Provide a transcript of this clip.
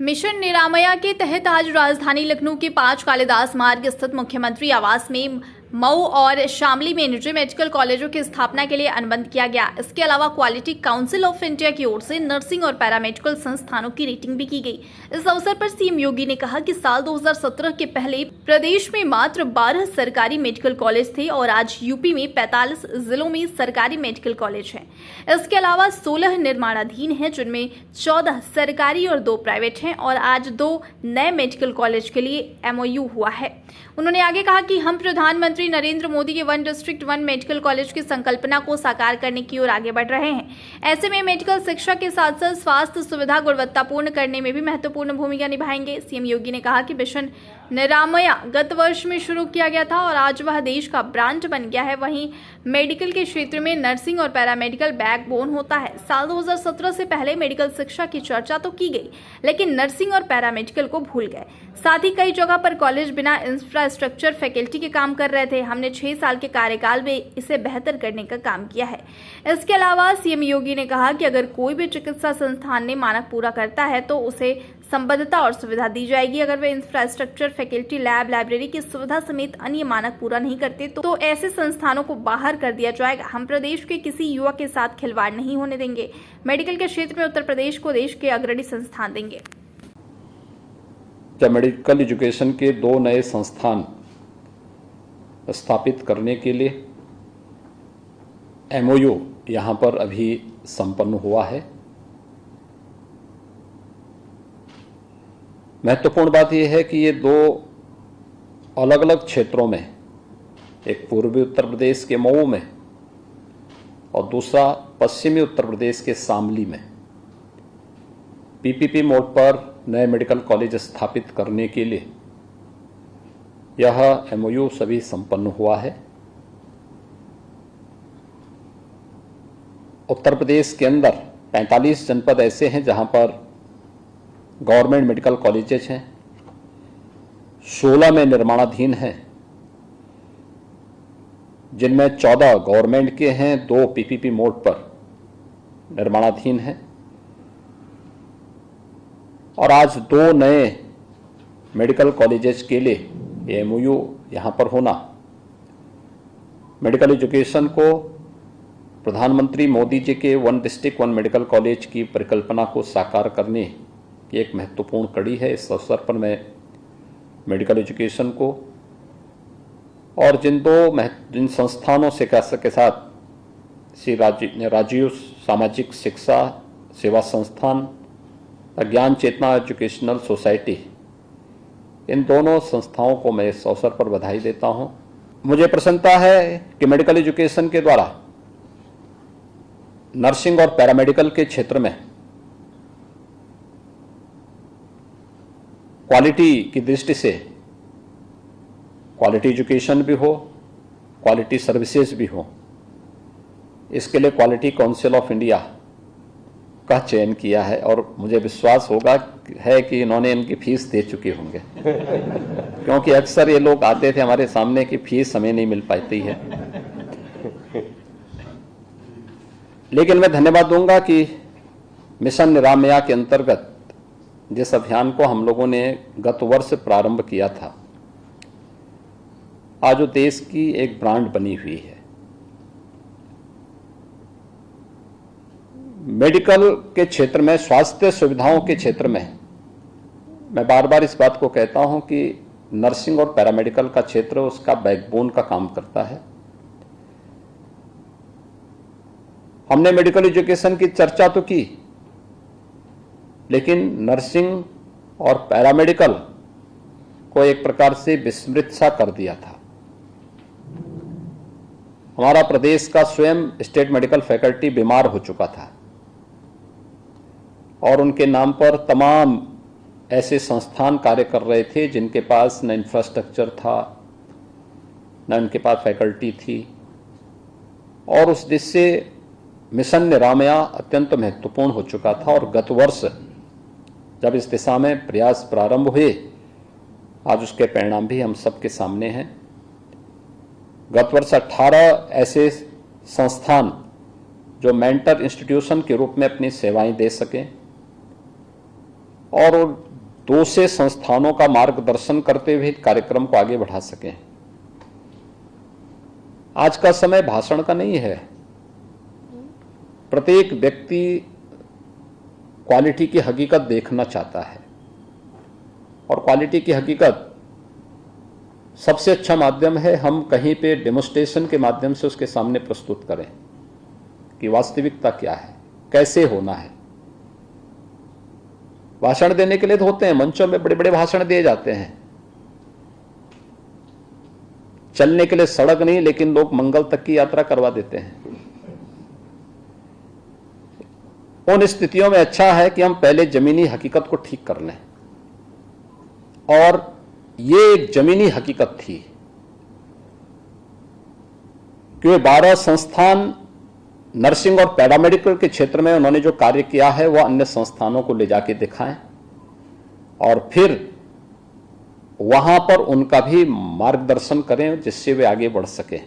Mission निरामया के तहत आज राजधानी लखनऊ के 5 कालिदास मार्ग स्थित मुख्यमंत्री आवास में मऊ और शामली में निजी मेडिकल कॉलेजों की स्थापना के लिए अनुबंध किया गया। इसके अलावा क्वालिटी काउंसिल ऑफ इंडिया की ओर से नर्सिंग और पैरामेडिकल संस्थानों की रेटिंग भी की गई। इस अवसर पर सीएम योगी ने कहा कि साल 2017 के पहले प्रदेश में मात्र 12 सरकारी मेडिकल कॉलेज थे और आज यूपी में 45 जिलों में सरकारी मेडिकल कॉलेज हैं। इसके अलावा 16 निर्माणाधीन हैं, जिनमें 14 सरकारी और 2 प्राइवेट हैं और आज 2 नए मेडिकल कॉलेज के लिए MOU हुआ है। उन्होंने आगे कहा कि हम प्रधानमंत्री नरेंद्र मोदी के 1 डिस्ट्रिक्ट 1 मेडिकल कॉलेज की संकल्पना को साकार करने की ओर आगे बढ़ रहे हैं। ऐसे में मेडिकल शिक्षा के साथ साथ स्वास्थ्य सुविधा गुणवत्तापूर्ण करने में भी महत्वपूर्ण भूमिका निभाएंगे। सीएम योगी ने कहा कि मिशन निरामया गत वर्ष में शुरू किया गया था और आज वह देश का ब्रांड बन गया है। वहीं मेडिकल के क्षेत्र में नर्सिंग और पैरामेडिकल बैकबोन होता है। साल 2017 से पहले मेडिकल शिक्षा की चर्चा तो की गई, लेकिन नर्सिंग और पैरामेडिकल को भूल गए। साथ ही कई जगह पर कॉलेज बिना इंफ्रास्ट्रक्चर फैकल्टी के काम कर रहे थे। हमने 6 साल के कार्यकाल में इसे बेहतर करने का काम किया है। इसके अलावा सीएम योगी ने कहा कि अगर कोई भी चिकित्सा संस्थान ने मानक पूरा करता है तो उसे संबद्धता और सुविधा दी जाएगी। अगर वे इंफ्रास्ट्रक्चर फैकल्टी लैब लाइब्रेरी की सुविधा समेत अन्य मानक पूरा नहीं करते तो ऐसे संस्थानों को बाहर कर दिया जाएगा। हम प्रदेश के किसी युवा के साथ खिलवाड़ नहीं होने देंगे। मेडिकल के क्षेत्र में उत्तर प्रदेश को देश के अग्रणी संस्थान देंगे। मेडिकल एजुकेशन के 2 नए संस्थान स्थापित करने के लिए MOU यहाँ पर अभी संपन्न हुआ है। महत्वपूर्ण बात यह है कि ये 2 अलग अलग क्षेत्रों में, एक पूर्वी उत्तर प्रदेश के मऊ में और दूसरा पश्चिमी उत्तर प्रदेश के शामली में PPP मोड पर नए मेडिकल कॉलेज स्थापित करने के लिए यह MOU सभी संपन्न हुआ है। उत्तर प्रदेश के अंदर 45 जनपद ऐसे हैं जहां पर गवर्नमेंट मेडिकल कॉलेजेस हैं, 16 में निर्माणाधीन हैं, जिनमें 14 गवर्नमेंट के हैं, 2 PPP मोड पर निर्माणाधीन हैं और आज 2 नए मेडिकल कॉलेजेस के लिए MOU यहाँ पर होना मेडिकल एजुकेशन को प्रधानमंत्री मोदी जी के 1 डिस्ट्रिक्ट 1 मेडिकल कॉलेज की परिकल्पना को साकार करने की एक महत्वपूर्ण कड़ी है। इस अवसर पर मैं मेडिकल एजुकेशन को और जिन संस्थानों से के साथ श्री राजीव सामाजिक शिक्षा सेवा संस्थान, ज्ञान चेतना एजुकेशनल सोसाइटी, इन दोनों संस्थाओं को मैं इस अवसर पर बधाई देता हूं। मुझे प्रसन्नता है कि मेडिकल एजुकेशन के द्वारा नर्सिंग और पैरामेडिकल के क्षेत्र में क्वालिटी की दृष्टि से क्वालिटी एजुकेशन भी हो, क्वालिटी सर्विसेज भी हो, इसके लिए क्वालिटी काउंसिल ऑफ इंडिया का चयन किया है और मुझे विश्वास है कि इन्होंने इनकी फीस दे चुके होंगे क्योंकि अक्सर ये लोग आते थे हमारे सामने कि फीस हमें नहीं मिल पाती है। लेकिन मैं धन्यवाद दूंगा कि मिशन निरामया के अंतर्गत जिस अभियान को हम लोगों ने गत वर्ष प्रारंभ किया था, आज वो देश की एक ब्रांड बनी हुई है। मेडिकल के क्षेत्र में, स्वास्थ्य सुविधाओं के क्षेत्र में मैं बार बार इस बात को कहता हूं कि नर्सिंग और पैरामेडिकल का क्षेत्र उसका बैकबोन का काम करता है। हमने मेडिकल एजुकेशन की चर्चा तो की, लेकिन नर्सिंग और पैरामेडिकल को एक प्रकार से विस्मृत सा कर दिया था। हमारा प्रदेश का स्वयं स्टेट मेडिकल फैकल्टी बीमार हो चुका था और उनके नाम पर तमाम ऐसे संस्थान कार्य कर रहे थे जिनके पास न इंफ्रास्ट्रक्चर था, न उनके पास फैकल्टी थी और उस दिशा से मिशन निरामया अत्यंत महत्वपूर्ण हो चुका था। और गत वर्ष जब इस दिशा में प्रयास प्रारंभ हुए, आज उसके परिणाम भी हम सबके सामने हैं। गत वर्ष 18 ऐसे संस्थान जो मेंटर इंस्टीट्यूशन के रूप में अपनी सेवाएं दे सकें और 2 से संस्थानों का मार्गदर्शन करते हुए कार्यक्रम को आगे बढ़ा सकें। आज का समय भाषण का नहीं है। प्रत्येक व्यक्ति क्वालिटी की हकीकत देखना चाहता है और क्वालिटी की हकीकत सबसे अच्छा माध्यम है हम कहीं पे डेमोन्स्ट्रेशन के माध्यम से उसके सामने प्रस्तुत करें कि वास्तविकता क्या है, कैसे होना है। भाषण देने के लिए तो होते हैं, मंचों में बड़े बड़े भाषण दिए जाते हैं, चलने के लिए सड़क नहीं लेकिन लोग मंगल तक की यात्रा करवा देते हैं। उन स्थितियों में अच्छा है कि हम पहले जमीनी हकीकत को ठीक कर लें, और ये एक जमीनी हकीकत थी कि 12 संस्थान नर्सिंग और पैरामेडिकल के क्षेत्र में उन्होंने जो कार्य किया है वह अन्य संस्थानों को ले जाके दिखाएं और फिर वहां पर उनका भी मार्गदर्शन करें जिससे वे आगे बढ़ सकें।